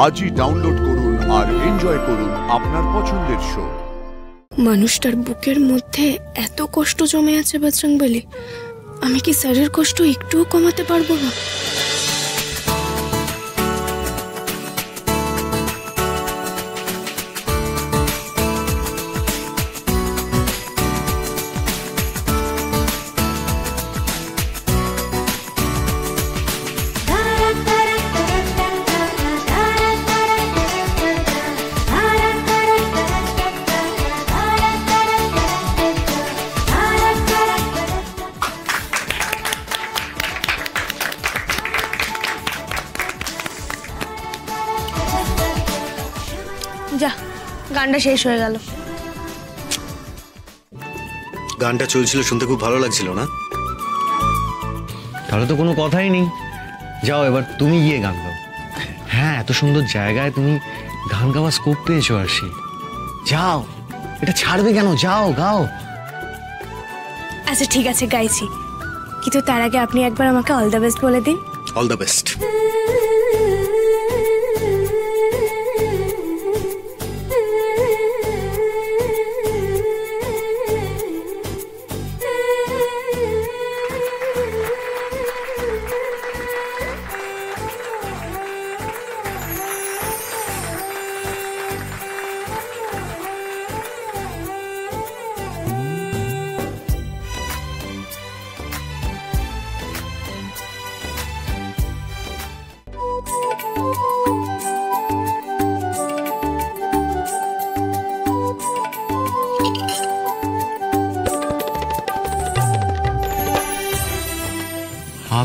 আজই ডাউনলোড করুন আর এনজয় করুন আপনার পছন্দের শো। মানুষটার বুকের মধ্যে এত কষ্ট জমে আছে বজরংবলী, আমি কি স্যারের কষ্ট একটুও কমাতে পারবো না? যা, গানটা শেষ হয়ে গেল। গানটা চলছিল, শুনতে খুব ভালো লাগছিল না? তাহলে তো কোনো কথাই নেই, যাও এবার তুমি গিয়ে গান গাও। হ্যাঁ, এত সুন্দর জায়গায় তুমি গান গাওয়ার স্কোপ পেয়েছো আরশি, যাও, এটা ছাড়বে কেন? যাও গাও। আচ্ছা ঠিক আছে, গাইছি, কিন্তু তার আগে আপনি একবার আমাকে অল দ্য বেস্ট বলে দিন। All the best.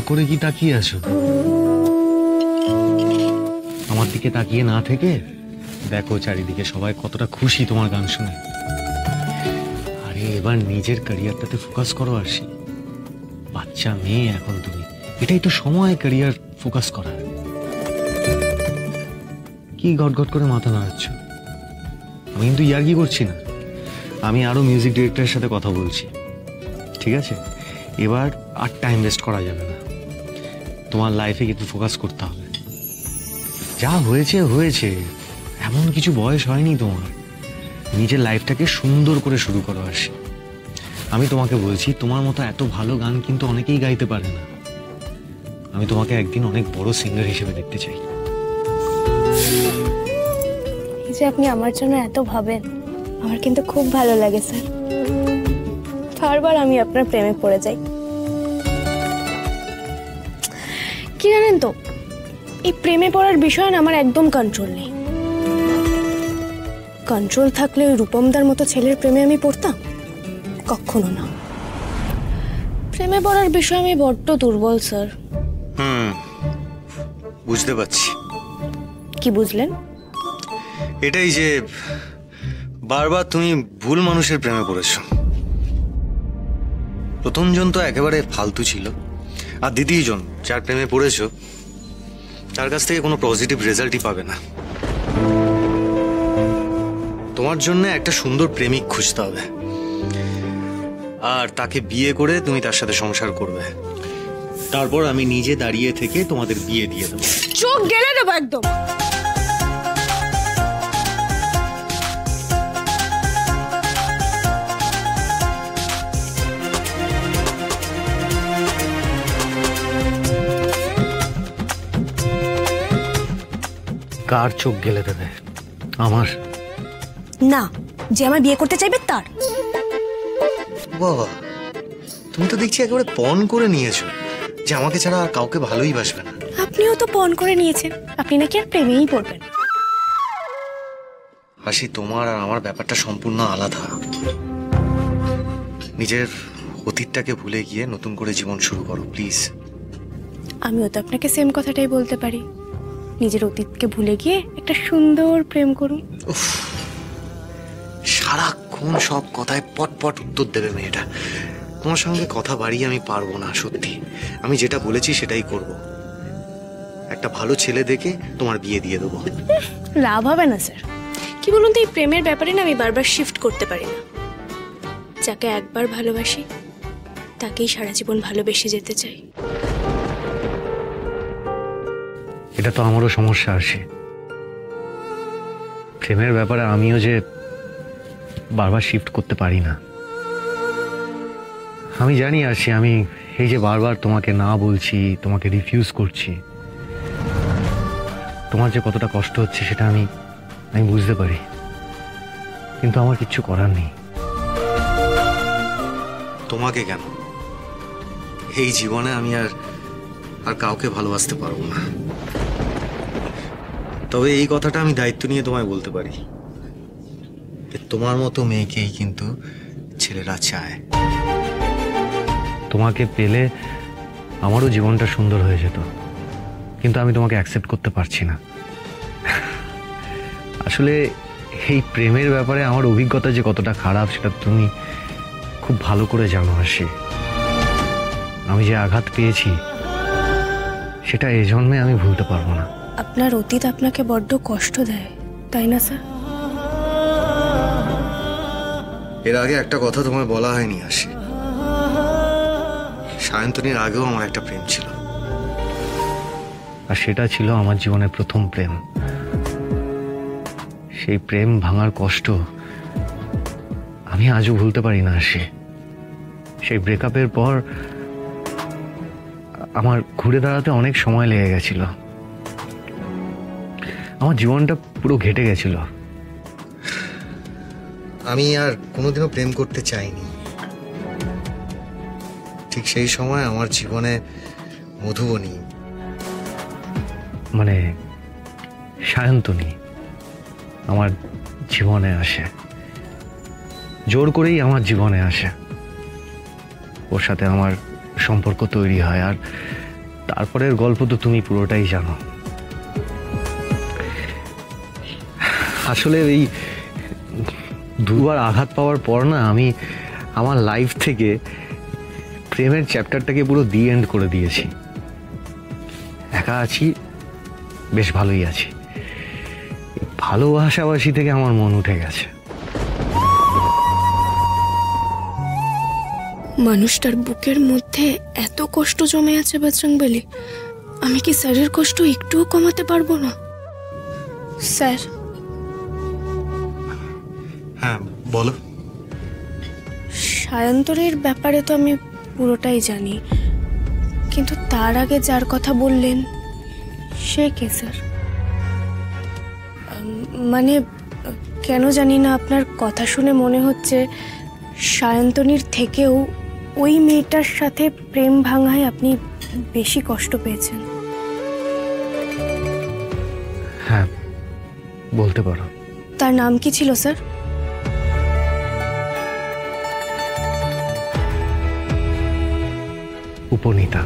করে কি তাকিয়ে আছো? আমার দিকে তাকিয়ে না থেকে দেখো চারিদিকে সবাই কতটা খুশি তোমার গান শুনে। আরে এবার নিজের ক্যারিয়ারটাতে ফোকাস করো আরশি, বাচ্চা মেয়ে এখন তুমি, এটাই তো সময় ক্যারিয়ার ফোকাস করার। কি গটগট করে মাথা নাড়াচ্ছ? আমি কিন্তু ইয়ার্কি করছি না, আমি আরো মিউজিক ডিরেক্টরের সাথে কথা বলছি, ঠিক আছে? এবার আর টাইম ওয়েস্ট করা যাবে না, তোমার লাইফে কিন্তু ফোকাস করতে হবে। যা হয়েছে হয়েছে, এমন কিছু বয়স হয়নি তোমার, নিজের লাইফটাকে সুন্দর করে শুরু করো আরশি। আমি তোমাকে বলছি, তোমার মতো এত ভালো গান কিন্তু অনেকেই গাইতে পারে না। আমি তোমাকে একদিন অনেক বড় সিঙ্গার হিসেবে দেখতে চাই। এই যে আপনি আমার জন্য এত ভাবেন, আমার কিন্তু খুব ভালো লাগে স্যার। বারবার আমি আপনার প্রেমে পড়ে যাই। কি জানেন তো, এই প্রেমে পড়ার বিষয়ে আমার একদম কন্ট্রোল নেই। কন্ট্রোল থাকলে ওই রূপমদার মতো ছেলের প্রেমে আমি পড়তাম? কখনো না। প্রেমে পড়ার বিষয়ে আমি বড্ড দুর্বল স্যার। বুঝতে পারছি। কি বুঝলেন? এটাই যে বারবার তুমি ভুল মানুষের প্রেমে পড়েছ। প্রথমজন তো একেবারে ফালতু ছিল, আর দ্বিতীয়জন যার প্রেমে পড়েছো তার কাছ থেকে কোনো পজিটিভ রেজাল্টই পাবে না। তোমার জন্য একটা সুন্দর প্রেমিক খুঁজতে হবে, আর তাকে বিয়ে করে তুমি তার সাথে সংসার করবে। তারপর আমি নিজে দাঁড়িয়ে থেকে তোমাদের বিয়ে দিয়ে দেবো। চোখ গেলে দেবো একদম। কার চোখ গেলে দেবে? আমার না, যে আমার বিয়ে করতে চাইবে তার। বাবা, তুমি তো দেখছি একেবারে পণ করে নিয়েছো যে আমাকে ছাড়া আর কাউকে ভালোই বাসবে না। আপনিও তো পণ করে নিয়েছেন, আপনি নাকি আর প্রেমেই পড়বেন। হাসি, তোমার আর আমার ব্যাপারটা সম্পূর্ণ আলাদা। নিজের অতীতটাকে ভুলে গিয়ে নতুন করে জীবন শুরু করো প্লিজ। আমিও তো আপনাকে সেম কথাটাই বলতে পারি, নিজের অতীতকে ভুলে গিয়ে একটা সুন্দর প্রেম করুন। সারাক্ষণ সব কথায় পটপট উত্তর দেবে মেয়েটা। তোমার সঙ্গে কথা বাড়িয়ে আমি পারবো না, সত্যি। আমি যেটা বলেছি সেটাই করব। একটা ভালো ছেলে দেখে তোমার বিয়ে দিয়ে দেবো। লাভ হবে না স্যার। কি বলুন তো, এই প্রেমের ব্যাপারে না আমি বারবার শিফট করতে পারি না। যাকে একবার ভালোবাসি তাকেই সারা জীবন ভালোবেসে যেতে চাই। এটা তো আমারও সমস্যা আসে। প্রেমের ব্যাপারে আমিও যে বারবার শিফট করতে পারি না। আমি জানি আছি, আমি এই যে বারবার তোমাকে না বলছি, তোমাকে রিফিউজ করছি, তোমার যে কতটা কষ্ট হচ্ছে সেটা আমি বুঝতে পারি, কিন্তু আমার কিচ্ছু করার নেই। তোমাকে কেন, এই জীবনে আমি আর কাউকে ভালোবাসতে পারবো না। তবে এই কথাটা আমি দায়িত্ব নিয়ে তোমায় বলতে পারি, তোমার মতো মেয়েকেই কিন্তু ছেলেরা চায়। তোমাকে পেলে আমারও জীবনটা সুন্দর হয়ে যেত, কিন্তু আমি তোমাকে অ্যাকসেপ্ট করতে পারছি না। আসলে এই প্রেমের ব্যাপারে আমার অভিজ্ঞতা যে কতটা খারাপ সেটা তুমি খুব ভালো করে জানো আশি। আমি যে আঘাত পেয়েছি সেটা এই জন্মে আমি ভুলতে পারবো না। আপনার অতীত আপনাকে বড্ড কষ্ট দেয়, তাই না স্যার? এর আগে একটা কথা তোমায় বলা হয়নি আশি, সায়ন্তনীর আগেও আমার একটা প্রেম ছিল, আর সেটা ছিল আমার জীবনের প্রথম প্রেম। সেই প্রেম ভাঙার কষ্ট আমি আজও ভুলতে পারি না আশি। সেই ব্রেকআপের পর আমার ঘুরে দাঁড়াতে অনেক সময় লেগে গেছিল, আমার জীবনটা পুরো ঘেটে গেছিল। আমি আর কোনোদিনও প্রেম করতে চাইনি। ঠিক সেই সময় আমার জীবনে মধুবনী, মানে সায়ন্তনী আমার জীবনে আসে, জোর করেই আমার জীবনে আসে। ওর সাথে আমার সম্পর্ক তৈরি হয়, আর তারপরের গল্প তো তুমি পুরোটাই জানো। আসলে এই দুবার আঘাত পাওয়ার পর না আমি আমার লাইফ থেকে প্রেমের চ্যাপ্টারটাকে পুরো দি এন্ড করে দিয়েছি। একা আছি, বেশ ভালোই আছি। ভালোবাসাবাসি থেকে আমার মন উঠে গেছে। মানুষটার বুকের মধ্যে এত কষ্ট জমে আছে বজরংবলী, আমি কি স্যারের কষ্ট একটুও কমাতে পারবো না? স্যার। হ্যাঁ বলো। সায়ন্তনীর ব্যাপারে তো আমি পুরোটাই জানি, কিন্তু তার আগে যার কথা বললেন সে কে স্যার? মানে কেন জানি না আপনার কথা শুনে মনে হচ্ছে সায়ন্তনীর থেকেও ওই মেয়েটার সাথে প্রেম ভাঙায় আপনি বেশি কষ্ট পেয়েছেন। হ্যাঁ বলতে পারো। তার নাম কি ছিল স্যার? উপনীতা।